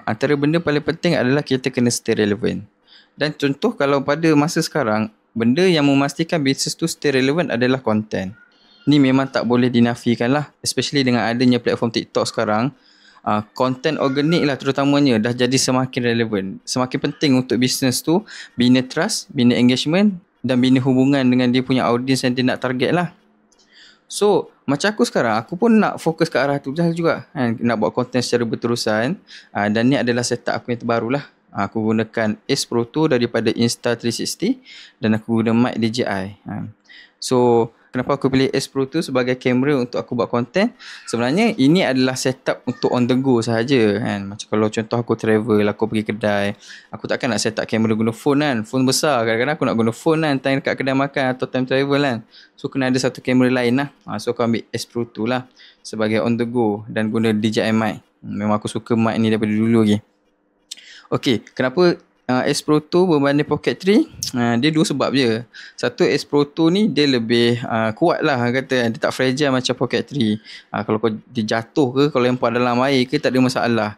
antara benda paling penting adalah kita kena stay relevant. Dan contoh kalau pada masa sekarang, benda yang memastikan bisnes tu stay relevant adalah content. Ni memang tak boleh dinafikan lah. Especially dengan adanya platform TikTok sekarang, content organik lah terutamanya dah jadi semakin relevan. Semakin penting untuk bisnes tu bina trust, bina engagement dan bina hubungan dengan dia punya audience yang dia nak target lah. So, macam aku sekarang, aku pun nak fokus ke arah tu juga kan? Nak buat konten secara berterusan. Dan ni adalah setup aku yang terbaru lah. Aku gunakan Ace Pro 2 daripada Insta360 dan aku guna mic DJI. So, kenapa aku pilih Ace Pro 2 sebagai kamera untuk aku buat konten? Sebenarnya ini adalah setup untuk on the go sahaja kan. Macam kalau contoh aku travel, aku pergi kedai, aku takkan nak setup kamera guna phone kan. Phone besar, kadang-kadang aku nak guna phone kan time dekat kedai makan atau time travel kan. So kena ada satu kamera lain lah. So aku ambil Ace Pro 2 lah sebagai on the go dan guna DJI mic. Memang aku suka mic ni daripada dulu lagi. Okay, kenapa Ace Pro 2 berbanding Pocket 3? Dia dua sebab je. Satu, Ace Pro 2 ni dia lebih kuat lah kata. Dia tak fragile macam Pocket 3. Kalau kau dia jatuh ke, kalau lempar dalam air ke, tak ada masalah.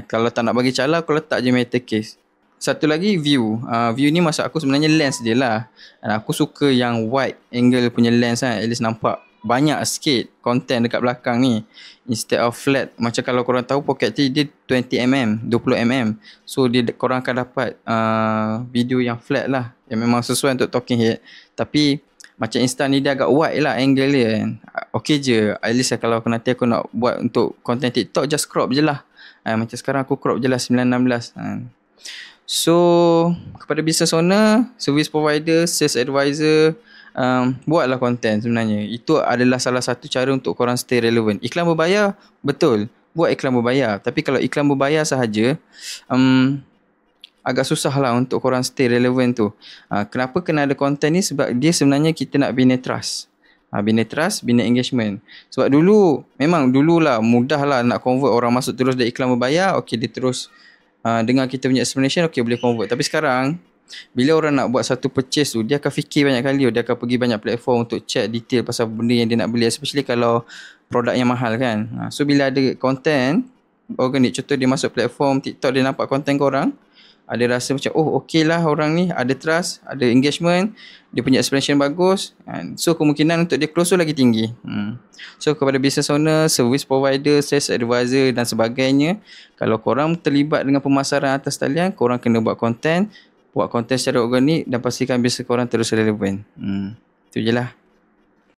Kalau tak nak bagi calar, kau letak je metal case. Satu lagi, view. View ni maksud aku sebenarnya lens dia lah. Aku suka yang wide angle punya lens kan. At least nampak banyak sikit content dekat belakang ni instead of flat. Macam kalau korang tahu Pocket 3 dia 20mm 20mm, so dia korang akan dapat video yang flat lah, yang memang sesuai untuk talking head. Tapi macam Insta ni dia agak wide lah angle dia kan. Okay je, at least kalau nanti aku nak buat untuk content TikTok, just crop je lah. Macam sekarang aku crop je lah 9:16. So kepada business owner, service provider, sales advisor, buatlah konten sebenarnya. Itu adalah salah satu cara untuk korang stay relevant. Iklan berbayar, betul. Buat iklan berbayar. Tapi kalau iklan berbayar sahaja, agak susah lah untuk korang stay relevant tu. Kenapa kena ada konten ni? Sebab dia sebenarnya kita nak bina trust. Bina trust, bina engagement. Sebab memang dululah mudah lah nak convert orang masuk terus dari iklan berbayar. Okay, dia terus dengar kita punya explanation, okay boleh convert. Tapi sekarang, bila orang nak buat satu purchase tu, dia akan fikir banyak kali. Dia akan pergi banyak platform untuk check detail pasal benda yang dia nak beli. Especially kalau produk yang mahal kan. So bila ada content organik, contoh dia masuk platform TikTok, dia nampak content korang, ada rasa macam okey lah orang ni, ada trust, ada engagement, dia punya explanation bagus. So kemungkinan untuk dia close tu lagi tinggi. So kepada business owner, service provider, sales advisor dan sebagainya, kalau korang terlibat dengan pemasaran atas talian, korang kena buat konten secara organik dan pastikan bisnes korang terus relevan. Itu je lah.